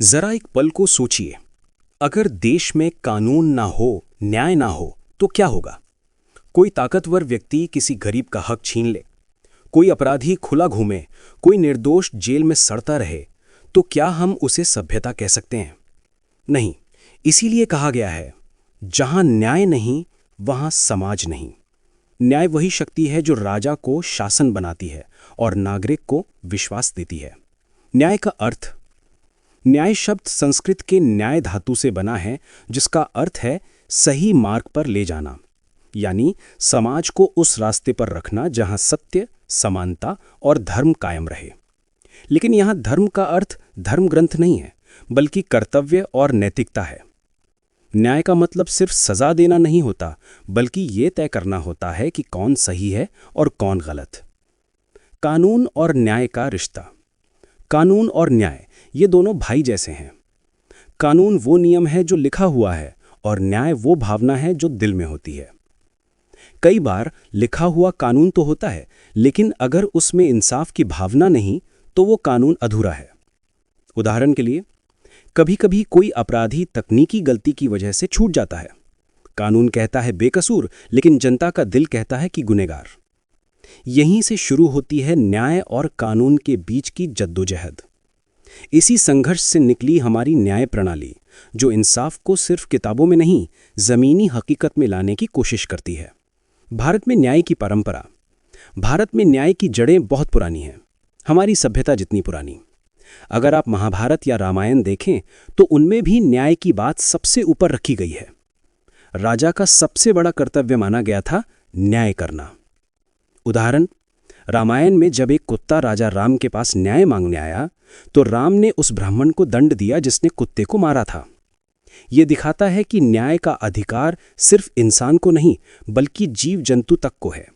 जरा एक पल को सोचिए, अगर देश में कानून ना हो, न्याय ना हो, तो क्या होगा? कोई ताकतवर व्यक्ति किसी गरीब का हक छीन ले, कोई अपराधी खुला घूमे, कोई निर्दोष जेल में सड़ता रहे, तो क्या हम उसे सभ्यता कह सकते हैं? नहीं। इसीलिए कहा गया है, जहां न्याय नहीं, वहां समाज नहीं। न्याय वही शक्ति है जो राजा को शासन बनाती है और नागरिक को विश्वास देती है। न्याय का अर्थ। न्याय शब्द संस्कृत के न्याय धातु से बना है, जिसका अर्थ है सही मार्ग पर ले जाना, यानी समाज को उस रास्ते पर रखना जहां सत्य, समानता और धर्म कायम रहे। लेकिन यहां धर्म का अर्थ धर्म ग्रंथ नहीं है, बल्कि कर्तव्य और नैतिकता है। न्याय का मतलब सिर्फ सजा देना नहीं होता, बल्कि ये तय करना होता है कि कौन सही है और कौन गलत। कानून और न्याय का रिश्ता। कानून और न्याय ये दोनों भाई जैसे हैं। कानून वो नियम है जो लिखा हुआ है और न्याय वो भावना है जो दिल में होती है। कई बार लिखा हुआ कानून तो होता है, लेकिन अगर उसमें इंसाफ की भावना नहीं तो वो कानून अधूरा है। उदाहरण के लिए, कभी-कभी कोई अपराधी तकनीकी गलती की वजह से छूट जाता है। कानून कहता है बेकसूर, लेकिन जनता का दिल कहता है कि गुनहगार। यहीं से शुरू होती है न्याय और कानून के बीच की जद्दोजहद। इसी संघर्ष से निकली हमारी न्याय प्रणाली, जो इंसाफ को सिर्फ किताबों में नहीं, जमीनी हकीकत में लाने की कोशिश करती है। भारत में न्याय की परंपरा। भारत में न्याय की जड़ें बहुत पुरानी हैं, हमारी सभ्यता जितनी पुरानी। अगर आप महाभारत या रामायण देखें तो उनमें भी न्याय की बात सबसे ऊपर रखी गई है। राजा का सबसे बड़ा कर्तव्य माना गया था न्याय करना। उदाहरण, रामायण में जब एक कुत्ता राजा राम के पास न्याय मांगने आया तो राम ने उस ब्राह्मण को दंड दिया जिसने कुत्ते को मारा था। यह दिखाता है कि न्याय का अधिकार सिर्फ इंसान को नहीं, बल्कि जीव जंतु तक को है।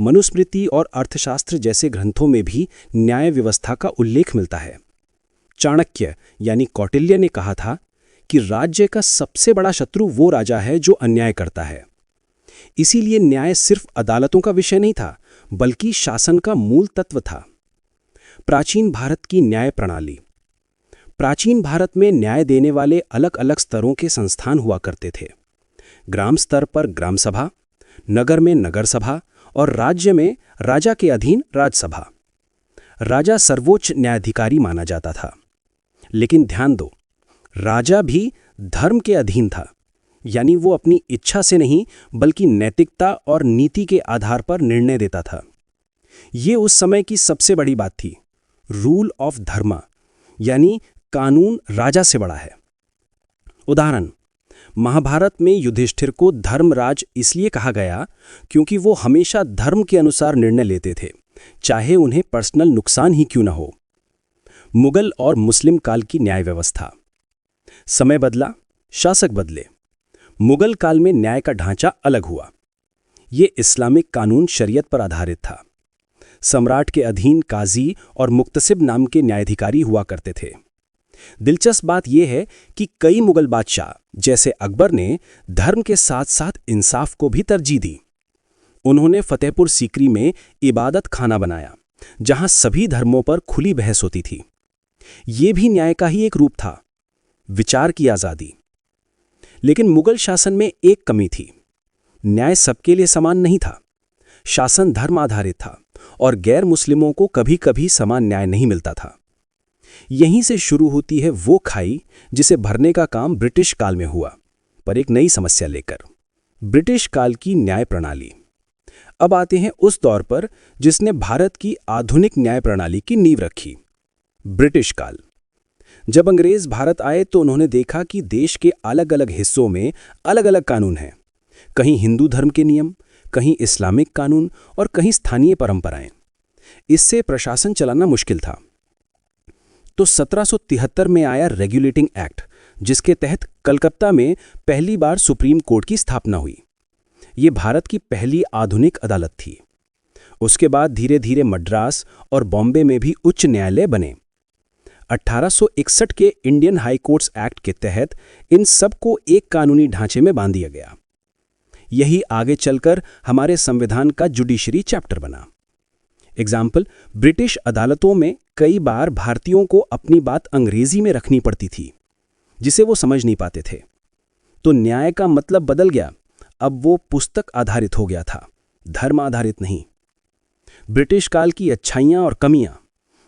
मनुस्मृति और अर्थशास्त्र जैसे ग्रंथों में भी न्याय व्यवस्था का उल्लेख मिलता है। चाणक्य यानी कौटिल्य ने कहा था कि राज्य का सबसे बड़ा शत्रु वो राजा है जो अन्याय करता है। इसीलिए न्याय सिर्फ अदालतों का विषय नहीं था, बल्कि शासन का मूल तत्व था। प्राचीन भारत की न्याय प्रणाली। प्राचीन भारत में न्याय देने वाले अलग अलग स्तरों के संस्थान हुआ करते थे। ग्राम स्तर पर ग्राम सभा, नगर में नगर सभा और राज्य में राजा के अधीन राजसभा। राजा सर्वोच्च न्यायाधिकारी माना जाता था। लेकिन ध्यान दो, राजा भी धर्म के अधीन था, यानी वो अपनी इच्छा से नहीं, बल्कि नैतिकता और नीति के आधार पर निर्णय देता था। ये उस समय की सबसे बड़ी बात थी। रूल ऑफ धर्मा, यानी कानून राजा से बड़ा है। उदाहरण, महाभारत में युधिष्ठिर को धर्मराज इसलिए कहा गया क्योंकि वो हमेशा धर्म के अनुसार निर्णय लेते थे, चाहे उन्हें पर्सनल नुकसान ही क्यों न हो। मुगल और मुस्लिम काल की न्याय व्यवस्था। समय बदला, शासक बदले। मुगल काल में न्याय का ढांचा अलग हुआ। ये इस्लामिक कानून शरीयत पर आधारित था। सम्राट के अधीन काजी और मुक्तसिब नाम के न्यायाधिकारी हुआ करते थे। दिलचस्प बात यह है कि कई मुगल बादशाह जैसे अकबर ने धर्म के साथ साथ इंसाफ को भी तरजीह दी। उन्होंने फतेहपुर सीकरी में इबादत खाना बनाया, जहां सभी धर्मों पर खुली बहस होती थी। ये भी न्याय का ही एक रूप था, विचार की आज़ादी। लेकिन मुगल शासन में एक कमी थी, न्याय सबके लिए समान नहीं था। शासन धर्म आधारित था और गैर मुस्लिमों को कभी कभी समान न्याय नहीं मिलता था। यहीं से शुरू होती है वो खाई जिसे भरने का काम ब्रिटिश काल में हुआ, पर एक नई समस्या लेकर। ब्रिटिश काल की न्याय प्रणाली। अब आते हैं उस दौर पर जिसने भारत की आधुनिक न्याय प्रणाली की नींव रखी, ब्रिटिश काल। जब अंग्रेज भारत आए तो उन्होंने देखा कि देश के अलग अलग हिस्सों में अलग अलग कानून हैं। कहीं हिंदू धर्म के नियम, कहीं इस्लामिक कानून और कहीं स्थानीय परंपराएं। इससे प्रशासन चलाना मुश्किल था। तो 1773 में आया रेगुलेटिंग एक्ट, जिसके तहत कलकत्ता में पहली बार सुप्रीम कोर्ट की स्थापना हुई। ये भारत की पहली आधुनिक अदालत थी। उसके बाद धीरे धीरे मद्रास और बॉम्बे में भी उच्च न्यायालय बने। 1861 के इंडियन हाई कोर्ट्स एक्ट के तहत इन सबको एक कानूनी ढांचे में बांध दिया गया। यही आगे चलकर हमारे संविधान का जुडिशरी चैप्टर बना। एग्जाम्पल, ब्रिटिश अदालतों में कई बार भारतीयों को अपनी बात अंग्रेजी में रखनी पड़ती थी, जिसे वो समझ नहीं पाते थे। तो न्याय का मतलब बदल गया। अब वो पुस्तक आधारित हो गया था, धर्म आधारित नहीं। ब्रिटिश काल की अच्छाइयाँ और कमियाँ।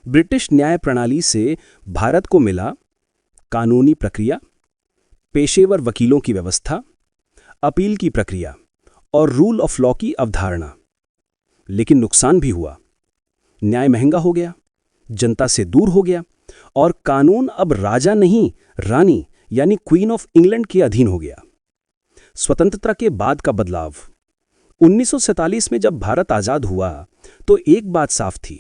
ब्रिटिश न्याय प्रणाली से भारत को मिला कानूनी प्रक्रिया, पेशेवर वकीलों की व्यवस्था, अपील की प्रक्रिया और रूल ऑफ लॉ की अवधारणा। लेकिन नुकसान भी हुआ। न्याय महंगा हो गया, जनता से दूर हो गया और कानून अब राजा नहीं, रानी यानी क्वीन ऑफ इंग्लैंड के अधीन हो गया। स्वतंत्रता के बाद का बदलाव। 1947 में जब भारत आजाद हुआ तो एक बात साफ थी,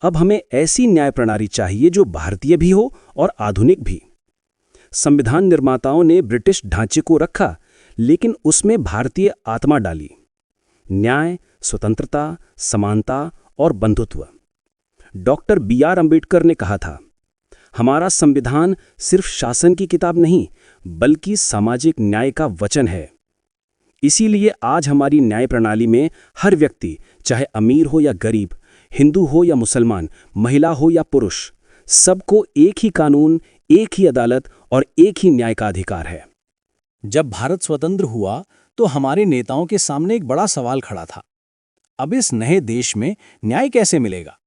अब हमें ऐसी न्याय प्रणाली चाहिए जो भारतीय भी हो और आधुनिक भी। संविधान निर्माताओं ने ब्रिटिश ढांचे को रखा, लेकिन उसमें भारतीय आत्मा डाली। न्याय, स्वतंत्रता, समानता और बंधुत्व। Doctor B.R. अम्बेडकर ने कहा था, हमारा संविधान सिर्फ शासन की किताब नहीं, बल्कि सामाजिक न्याय का वचन है। इसीलिए आज हमारी न्याय प्रणाली में हर व्यक्ति, चाहे अमीर हो या गरीब, हिंदू हो या मुसलमान, महिला हो या पुरुष, सबको एक ही कानून, एक ही अदालत और एक ही न्याय का अधिकार है। जब भारत स्वतंत्र हुआ तो हमारे नेताओं के सामने एक बड़ा सवाल खड़ा था। अब इस नए देश में न्याय कैसे मिलेगा?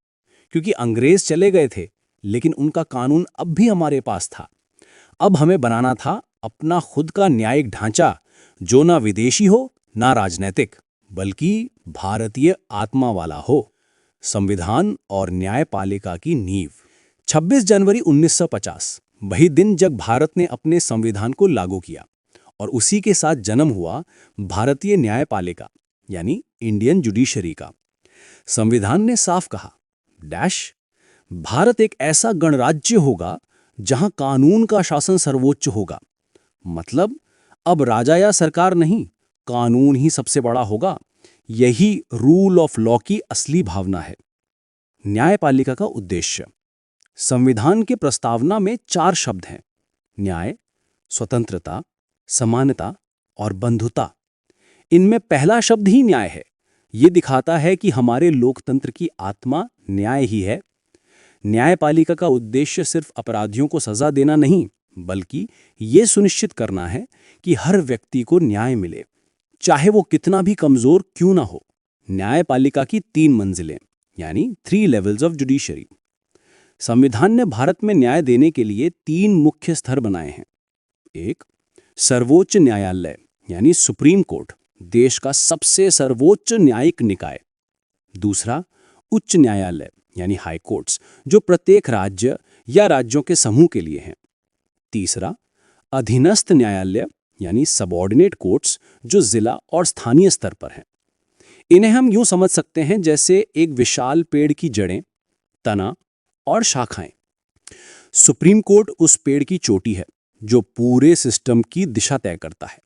क्योंकि अंग्रेज चले गए थे, लेकिन उनका कानून अब भी हमारे पास था। अब हमें बनाना था अपना खुद का न्यायिक ढांचा, जो ना विदेशी हो ना राजनैतिक, बल्कि भारतीय आत्मा वाला हो। संविधान और न्यायपालिका की नींव। 26 जनवरी 1950, वही दिन जब भारत ने अपने संविधान को लागू किया और उसी के साथ जन्म हुआ भारतीय न्यायपालिका यानी इंडियन जुडिशरी का। संविधान ने साफ कहा, भारत एक ऐसा गणराज्य होगा जहां कानून का शासन सर्वोच्च होगा। मतलब अब राजा या सरकार नहीं, कानून ही सबसे बड़ा होगा। यही रूल ऑफ लॉ की असली भावना है। न्यायपालिका का उद्देश्य। संविधान के प्रस्तावना में 4 शब्द हैं: न्याय, स्वतंत्रता, समानता और बंधुता। इनमें पहला शब्द ही न्याय है। ये दिखाता है कि हमारे लोकतंत्र की आत्मा न्याय ही है। न्यायपालिका का उद्देश्य सिर्फ अपराधियों को सजा देना नहीं, बल्कि ये सुनिश्चित करना है कि हर व्यक्ति को न्याय मिले, चाहे वो कितना भी कमजोर क्यों ना हो। न्यायपालिका की 3 मंजिलें यानी 3 लेवल्स ऑफ जुडिशरी। संविधान ने भारत में न्याय देने के लिए 3 मुख्य स्तर बनाए हैं। 1, सर्वोच्च न्यायालय यानी सुप्रीम कोर्ट, देश का सबसे सर्वोच्च न्यायिक निकाय। दूसरा, उच्च न्यायालय यानी हाई कोर्ट्स, जो प्रत्येक राज्य या राज्यों के समूह के लिए हैं। तीसरा, अधीनस्थ न्यायालय यानी सबऑर्डिनेट कोर्ट्स, जो जिला और स्थानीय स्तर पर हैं। इन्हें हम यूं समझ सकते हैं जैसे एक विशाल पेड़ की जड़ें, तना और शाखाएं। सुप्रीम कोर्ट उस पेड़ की चोटी है जो पूरे सिस्टम की दिशा तय करता है।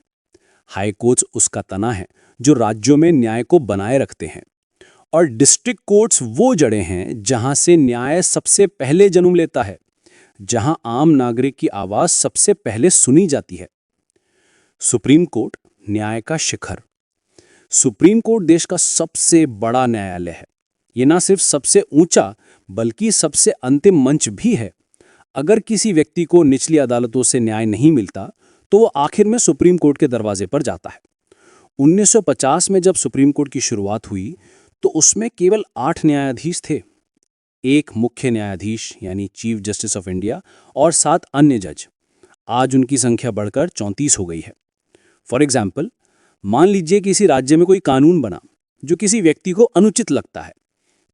हाई कोर्ट्स उसका तना है जो राज्यों में न्याय को बनाए रखते हैं। और डिस्ट्रिक्ट कोर्ट्स वो जड़ें हैं जहां से न्याय सबसे पहले जन्म लेता है, जहां आम नागरिक की आवाज सबसे पहले सुनी जाती है। सुप्रीम कोर्ट न्याय का शिखर। सुप्रीम कोर्ट देश का सबसे बड़ा न्यायालय है। ये ना सिर्फ सबसे ऊंचा, बल्कि सबसे अंतिम मंच भी है। अगर किसी व्यक्ति को निचली अदालतों से न्याय नहीं मिलता, तो वो आखिर में सुप्रीम कोर्ट के दरवाजे पर जाता है। 1950 में जब सुप्रीम कोर्ट की शुरुआत हुई, तो उसमें केवल 8 न्यायाधीश थे। एक मुख्य न्यायाधीश यानी चीफ जस्टिस ऑफ इंडिया और 7 अन्य जज। आज उनकी संख्या बढ़कर 34 हो गई है। फॉर एग्जाम्पल, मान लीजिए किसी राज्य में कोई कानून बना जो किसी व्यक्ति को अनुचित लगता है,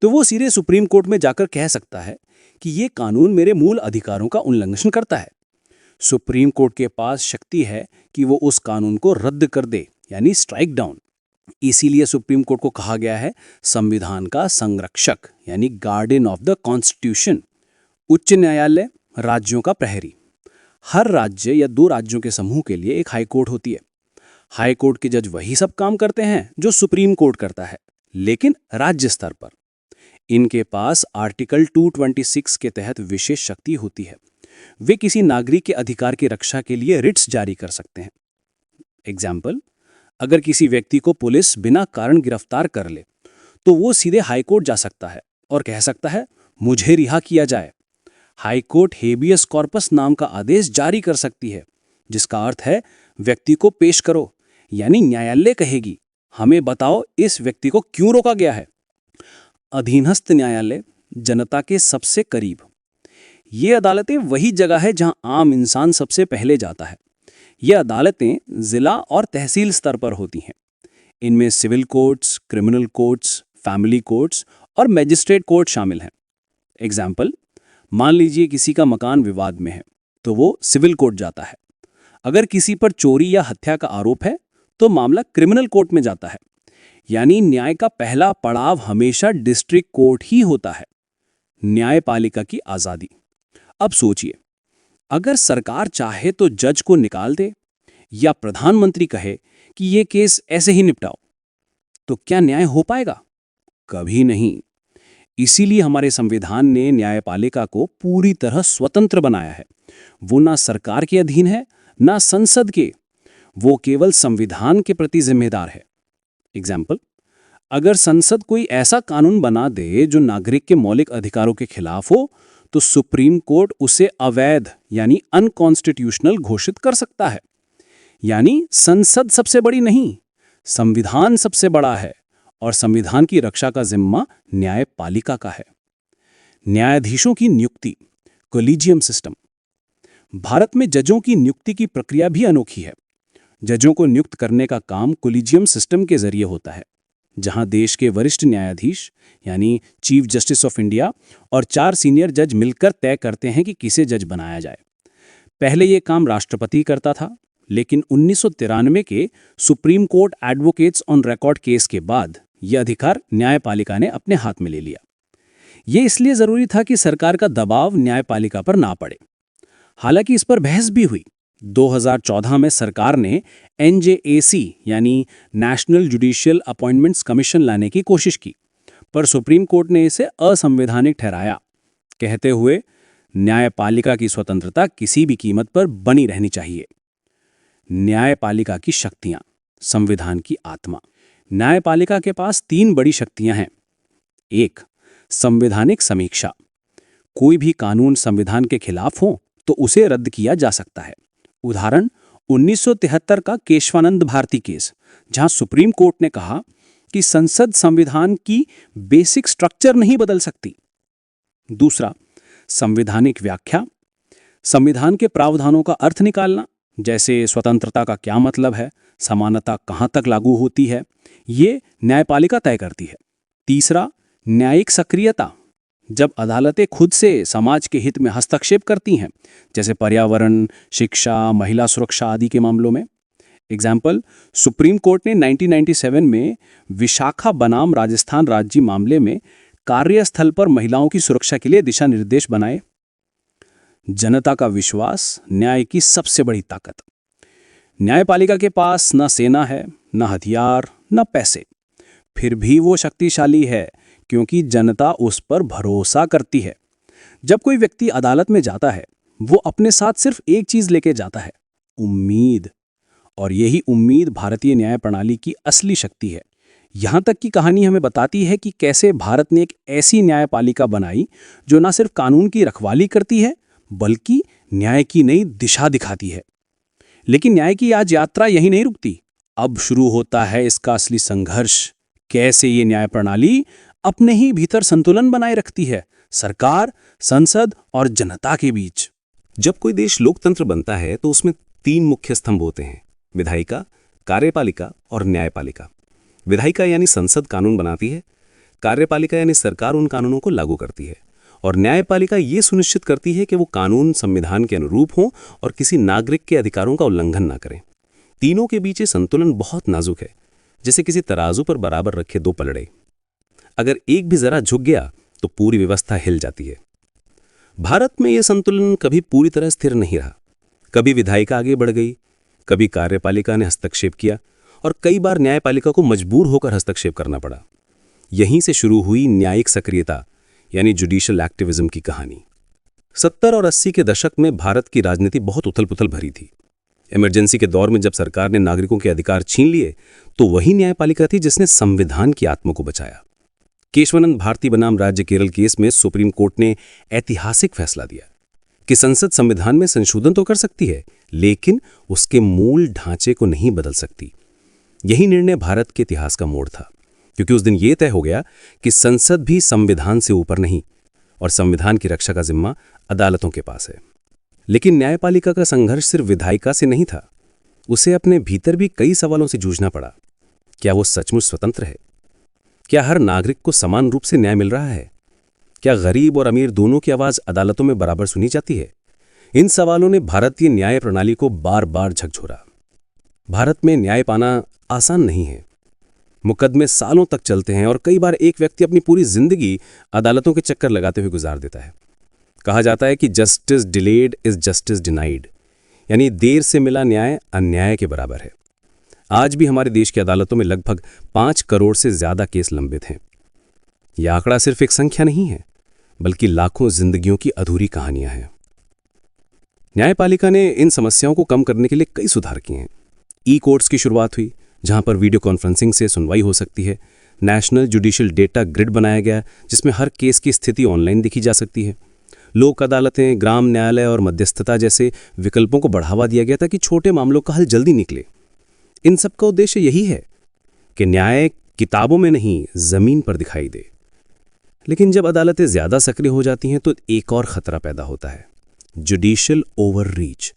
तो वो सीधे सुप्रीम कोर्ट में जाकर कह सकता है कि ये कानून मेरे मूल अधिकारों का उल्लंघन करता है। सुप्रीम कोर्ट के पास शक्ति है कि वो उस कानून को रद्द कर दे यानी स्ट्राइक डाउन। इसीलिए सुप्रीम कोर्ट को कहा गया है संविधान का संरक्षक यानी गार्डियन ऑफ द कॉन्स्टिट्यूशन। उच्च न्यायालय राज्यों का प्रहरी। हर राज्य या 2 राज्यों के समूह के लिए एक हाई कोर्ट होती है। हाई कोर्ट के जज वही सब काम करते हैं जो सुप्रीम कोर्ट करता है, लेकिन राज्य स्तर पर। इनके पास आर्टिकल 226 के तहत विशेष शक्ति होती है। वे किसी नागरिक के अधिकार की रक्षा के लिए रिट्स जारी कर सकते हैं। एग्जाम्पल, अगर किसी व्यक्ति को पुलिस बिना कारण गिरफ्तार कर ले, तो वो सीधे हाई कोर्ट जा सकता है और कह सकता है मुझे रिहा किया जाए। हाईकोर्ट हेबियस कॉर्पस नाम का आदेश जारी कर सकती है, जिसका अर्थ है व्यक्ति को पेश करो, यानी न्यायालय कहेगी हमें बताओ इस व्यक्ति को क्यों रोका गया है। अधीनस्थ न्यायालय जनता के सबसे करीब। ये अदालतें वही जगह है जहां आम इंसान सबसे पहले जाता है। ये अदालतें जिला और तहसील स्तर पर होती हैं। इनमें civil courts, criminal courts, family courts और मैजिस्ट्रेट कोर्ट शामिल हैं। एग्जाम्पल, मान लीजिए किसी का मकान विवाद में है तो वो सिविल कोर्ट जाता है। अगर किसी पर चोरी या हत्या का आरोप है तो मामला क्रिमिनल कोर्ट में जाता है। यानी न्याय का पहला पड़ाव हमेशा डिस्ट्रिक्ट कोर्ट ही होता है। न्यायपालिका की आज़ादी। अब सोचिए, अगर सरकार चाहे तो जज को निकाल दे या प्रधानमंत्री कहे कि ये केस ऐसे ही निपटाओ, तो क्या न्याय हो पाएगा? कभी नहीं। इसीलिए हमारे संविधान ने न्यायपालिका को पूरी तरह स्वतंत्र बनाया है। वो ना सरकार के अधीन है, ना संसद के। वो केवल संविधान के प्रति जिम्मेदार है। एग्जाम्पल, अगर संसद कोई ऐसा कानून बना दे जो नागरिक के मौलिक अधिकारों के खिलाफ हो, तो सुप्रीम कोर्ट उसे अवैध यानी अनकॉन्स्टिट्यूशनल घोषित कर सकता है। यानी संसद सबसे बड़ी नहीं, संविधान सबसे बड़ा है और संविधान की रक्षा का जिम्मा न्यायपालिका का है। न्यायाधीशों की नियुक्ति, कोलिजियम सिस्टम। भारत में जजों की नियुक्ति की प्रक्रिया भी अनोखी है। जजों को नियुक्त करने का काम कोलिजियम सिस्टम के जरिए होता है, जहां देश के वरिष्ठ न्यायाधीश यानी चीफ जस्टिस ऑफ इंडिया और 4 सीनियर जज मिलकर तय करते हैं कि किसे जज बनाया जाए। पहले ये काम राष्ट्रपति करता था, लेकिन 1993 के supreme court advocates on record case के बाद यह अधिकार न्यायपालिका ने अपने हाथ में ले लिया। ये इसलिए जरूरी था कि सरकार का दबाव न्यायपालिका पर ना पड़े। हालांकि इस पर बहस भी हुई। 2014 में सरकार ने NJAC यानी नेशनल जुडिशियल अपॉइंटमेंट्स कमीशन लाने की कोशिश की, पर सुप्रीम कोर्ट ने इसे असंवैधानिक ठहराया, कहते हुए न्यायपालिका की स्वतंत्रता किसी भी कीमत पर बनी रहनी चाहिए। न्यायपालिका की शक्तियां, संविधान की आत्मा। न्यायपालिका के पास 3 बड़ी शक्तियां हैं। 1. संवैधानिक समीक्षा। कोई भी कानून संविधान के खिलाफ हो तो उसे रद्द किया जा सकता है। उदाहरण 1973 का केशवानंद भारती केस, जहां सुप्रीम कोर्ट ने कहा कि संसद संविधान की बेसिक स्ट्रक्चर नहीं बदल सकती। दूसरा, संवैधानिक व्याख्या। संविधान के प्रावधानों का अर्थ निकालना, जैसे स्वतंत्रता का क्या मतलब है, समानता कहां तक लागू होती है, ये न्यायपालिका तय करती है। तीसरा, न्यायिक सक्रियता। जब अदालतें खुद से समाज के हित में हस्तक्षेप करती हैं, जैसे पर्यावरण, शिक्षा, महिला सुरक्षा आदि के मामलों में। एग्जाम्पल, सुप्रीम कोर्ट ने 1997 में विशाखा बनाम राजस्थान राज्य मामले में कार्यस्थल पर महिलाओं की सुरक्षा के लिए दिशा निर्देश बनाए। जनता का विश्वास न्याय की सबसे बड़ी ताकत। न्यायपालिका के पास न सेना है, न हथियार, न पैसे, फिर भी वो शक्तिशाली है क्योंकि जनता उस पर भरोसा करती है। जब कोई व्यक्ति अदालत में जाता है, वो अपने साथ सिर्फ एक चीज लेके जाता है, उम्मीद। और यही उम्मीद भारतीय न्याय प्रणाली की असली शक्ति है। यहां तक की कहानी हमें बताती है कि कैसे भारत ने एक ऐसी न्यायपालिका बनाई जो न सिर्फ कानून की रखवाली करती है, बल्कि न्याय की नई दिशा दिखाती है। लेकिन न्याय की आज यात्रा यही नहीं रुकती। अब शुरू होता है इसका असली संघर्ष। कैसे ये न्याय प्रणाली अपने ही भीतर संतुलन बनाए रखती है, सरकार, संसद और जनता के बीच। जब कोई देश लोकतंत्र बनता है तो उसमें 3 मुख्य स्तंभ होते हैं: विधायिका, कार्यपालिका और न्यायपालिका। विधायिका यानी संसद कानून बनाती है, कार्यपालिका यानी सरकार उन कानूनों को लागू करती है, और न्यायपालिका ये सुनिश्चित करती है कि वो कानून संविधान के अनुरूप हों और किसी नागरिक के अधिकारों का उल्लंघन ना करें। तीनों के बीच ये संतुलन बहुत नाजुक है, जैसे किसी तराजू पर बराबर रखे 2 पलड़े। अगर एक भी जरा झुक गया तो पूरी व्यवस्था हिल जाती है। भारत में यह संतुलन कभी पूरी तरह स्थिर नहीं रहा। कभी विधायिका आगे बढ़ गई, कभी कार्यपालिका ने हस्तक्षेप किया और कई बार न्यायपालिका को मजबूर होकर हस्तक्षेप करना पड़ा। यहीं से शुरू हुई न्यायिक सक्रियता यानी जुडिशियल एक्टिविज्म की कहानी। 70 और 80 के दशक में भारत की राजनीति बहुत उथल-पुथल भरी थी। इमरजेंसी के दौर में जब सरकार ने नागरिकों के अधिकार छीन लिए, तो वही न्यायपालिका थी जिसने संविधान की आत्मा को बचाया। केशवानंद भारती बनाम राज्य केरल केस में सुप्रीम कोर्ट ने ऐतिहासिक फैसला दिया कि संसद संविधान में संशोधन तो कर सकती है, लेकिन उसके मूल ढांचे को नहीं बदल सकती। यही निर्णय भारत के इतिहास का मोड़ था, क्योंकि उस दिन यह तय हो गया कि संसद भी संविधान से ऊपर नहीं और संविधान की रक्षा का जिम्मा अदालतों के पास है। लेकिन न्यायपालिका का संघर्ष सिर्फ विधायिका से नहीं था, उसे अपने भीतर भी कई सवालों से जूझना पड़ा। क्या वो सचमुच स्वतंत्र है? क्या हर नागरिक को समान रूप से न्याय मिल रहा है? क्या गरीब और अमीर दोनों की आवाज अदालतों में बराबर सुनी जाती है? इन सवालों ने भारतीय न्याय प्रणाली को बार बार झकझोरा। भारत में न्याय पाना आसान नहीं है। मुकदमे सालों तक चलते हैं और कई बार एक व्यक्ति अपनी पूरी जिंदगी अदालतों के चक्कर लगाते हुए गुजार देता है। कहा जाता है कि justice delayed is justice denied, यानी देर से मिला न्याय अन्याय के बराबर है। आज भी हमारे देश की अदालतों में लगभग 5 करोड़ से ज्यादा केस लंबित हैं। यह आंकड़ा सिर्फ एक संख्या नहीं है, बल्कि लाखों जिंदगियों की अधूरी कहानियां हैं। न्यायपालिका ने इन समस्याओं को कम करने के लिए कई सुधार किए हैं। ई कोर्ट्स की शुरुआत हुई, जहां पर वीडियो कॉन्फ्रेंसिंग से सुनवाई हो सकती है। नेशनल जुडिशियल डेटा ग्रिड बनाया गया, जिसमें हर केस की स्थिति ऑनलाइन देखी जा सकती है। लोक अदालतें, ग्राम न्यायालय और मध्यस्थता जैसे विकल्पों को बढ़ावा दिया गया ताकि छोटे मामलों का हल जल्दी निकले। इन सब का उद्देश्य यही है कि न्याय किताबों में नहीं, जमीन पर दिखाई दे। लेकिन जब अदालतें ज्यादा सक्रिय हो जाती हैं तो एक और खतरा पैदा होता है, जुडिशियल ओवररीच।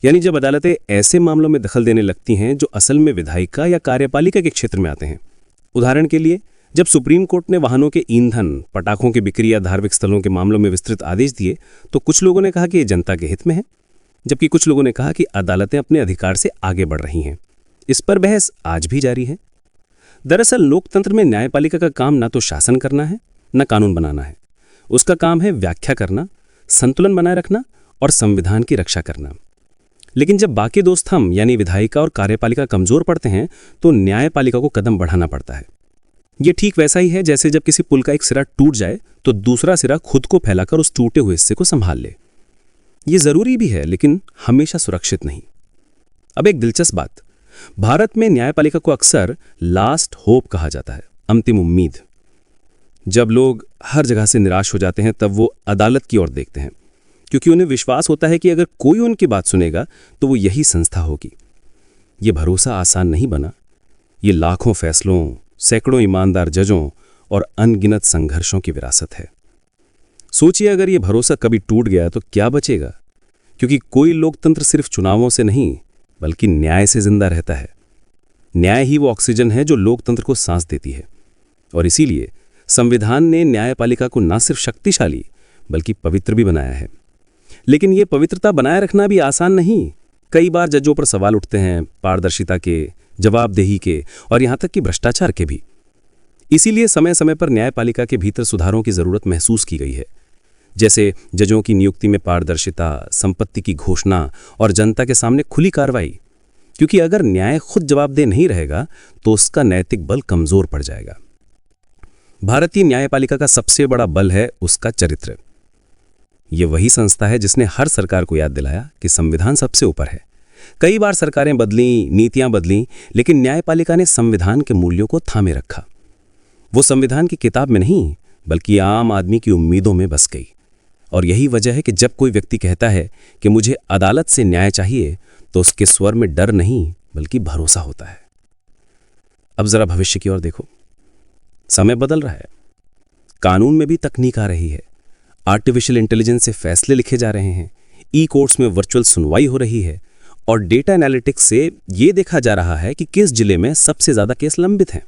यानी जब अदालतें ऐसे मामलों में दखल देने लगती हैं जो असल में विधायिका या कार्यपालिका के क्षेत्र में आते हैं। उदाहरण के लिए, जब सुप्रीम कोर्ट ने वाहनों के ईंधन, पटाखों की बिक्री या धार्मिक स्थलों के मामलों में विस्तृत आदेश दिए, तो कुछ लोगों ने कहा कि यह जनता के हित में है, जबकि कुछ लोगों ने कहा कि अदालतें अपने अधिकार से आगे बढ़ रही हैं। इस पर बहस आज भी जारी है। दरअसल लोकतंत्र में न्यायपालिका का काम ना तो शासन करना है, न कानून बनाना है। उसका काम है व्याख्या करना, संतुलन बनाए रखना और संविधान की रक्षा करना। लेकिन जब बाकी दो स्तंभ यानी विधायिका और कार्यपालिका कमजोर पड़ते हैं तो न्यायपालिका को कदम बढ़ाना पड़ता है। यह ठीक वैसा ही है जैसे जब किसी पुल का एक सिरा टूट जाए तो दूसरा सिरा खुद को फैलाकर उस टूटे हुए हिस्से को संभाल ले। यह जरूरी भी है, लेकिन हमेशा सुरक्षित नहीं। अब एक दिलचस्प बात, भारत में न्यायपालिका को अक्सर लास्ट होप कहा जाता है, अंतिम उम्मीद। जब लोग हर जगह से निराश हो जाते हैं तब वो अदालत की ओर देखते हैं, क्योंकि उन्हें विश्वास होता है कि अगर कोई उनकी बात सुनेगा तो वो यही संस्था होगी। ये भरोसा आसान नहीं बना। ये लाखों फैसलों, सैकड़ों ईमानदार जजों और अनगिनत संघर्षों की विरासत है। सोचिए, अगर ये भरोसा कभी टूट गया तो क्या बचेगा? क्योंकि कोई लोकतंत्र सिर्फ चुनावों से नहीं, बल्कि न्याय से जिंदा रहता है। न्याय ही वो ऑक्सीजन है जो लोकतंत्र को सांस देती है। और इसीलिए संविधान ने न्यायपालिका को न सिर्फ शक्तिशाली बल्कि पवित्र भी बनाया है। लेकिन ये पवित्रता बनाए रखना भी आसान नहीं। कई बार जजों पर सवाल उठते हैं, पारदर्शिता के, जवाबदेही के और यहां तक कि भ्रष्टाचार के भी। इसीलिए समय समय पर न्यायपालिका के भीतर सुधारों की जरूरत महसूस की गई है, जैसे जजों की नियुक्ति में पारदर्शिता, संपत्ति की घोषणा और जनता के सामने खुली कार्रवाई। क्योंकि अगर न्याय खुद जवाबदेह नहीं रहेगा तो उसका नैतिक बल कमजोर पड़ जाएगा। भारतीय न्यायपालिका का सबसे बड़ा बल है उसका चरित्र। ये वही संस्था है जिसने हर सरकार को याद दिलाया कि संविधान सबसे ऊपर है। कई बार सरकारें बदलीं, नीतियां बदलीं, लेकिन न्यायपालिका ने संविधान के मूल्यों को थामे रखा। वो संविधान की किताब में नहीं, बल्कि आम आदमी की उम्मीदों में बस गई। और यही वजह है कि जब कोई व्यक्ति कहता है कि मुझे अदालत से न्याय चाहिए, तो उसके स्वर में डर नहीं बल्कि भरोसा होता है। अब जरा भविष्य की ओर देखो। समय बदल रहा है, कानून में भी तकनीक आ रही है, आर्टिफिशियल इंटेलिजेंस से फैसले लिखे जा रहे हैं, ई कोर्ट्स में वर्चुअल सुनवाई हो रही है और डेटा एनालिटिक्स से ये देखा जा रहा है कि किस जिले में सबसे ज्यादा केस लंबित हैं।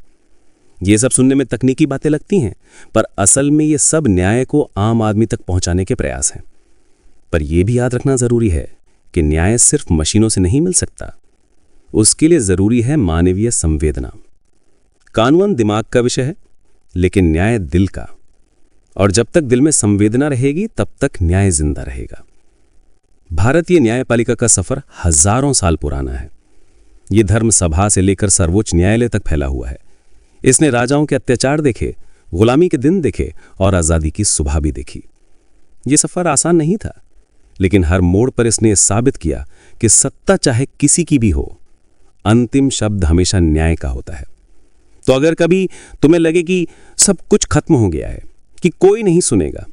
ये सब सुनने में तकनीकी बातें लगती हैं, पर असल में ये सब न्याय को आम आदमी तक पहुंचाने के प्रयास हैं। पर यह भी याद रखना जरूरी है कि न्याय सिर्फ मशीनों से नहीं मिल सकता। उसके लिए जरूरी है मानवीय संवेदना। कानून दिमाग का विषय है, लेकिन न्याय दिल का। और जब तक दिल में संवेदना रहेगी तब तक न्याय जिंदा रहेगा। भारतीय न्यायपालिका का सफर हजारों साल पुराना है। ये धर्म सभा से लेकर सर्वोच्च न्यायालय तक फैला हुआ है। इसने राजाओं के अत्याचार देखे, गुलामी के दिन देखे और आजादी की सुबह भी देखी। ये सफर आसान नहीं था, लेकिन हर मोड़ पर इसने साबित किया कि सत्ता चाहे किसी की भी हो, अंतिम शब्द हमेशा न्याय का होता है। तो अगर कभी तुम्हें लगे कि सब कुछ खत्म हो गया है, कि कोई नहीं सुनेगा,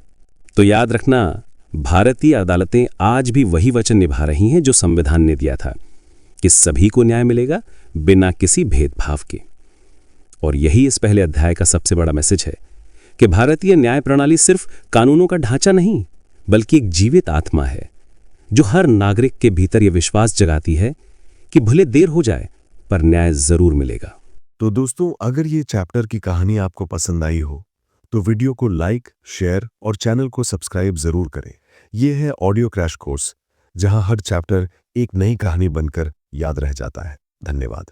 तो याद रखना भारतीय अदालतें आज भी वही वचन निभा रही हैं जो संविधान ने दिया था कि सभी को न्याय मिलेगा बिना किसी भेदभाव के। और यही इस पहले अध्याय का सबसे बड़ा मैसेज है कि भारतीय न्याय प्रणाली सिर्फ कानूनों का ढांचा नहीं, बल्कि एक जीवित आत्मा है जो हर नागरिक के भीतर यह विश्वास जगाती है कि भले देर हो जाए पर न्याय जरूर मिलेगा। तो दोस्तों, अगर ये चैप्टर की कहानी आपको पसंद आई हो तो वीडियो को लाइक, शेयर और चैनल को सब्सक्राइब जरूर करें। ये है ऑडियो क्रैश कोर्स, जहां हर चैप्टर एक नई कहानी बनकर याद रह जाता है। धन्यवाद।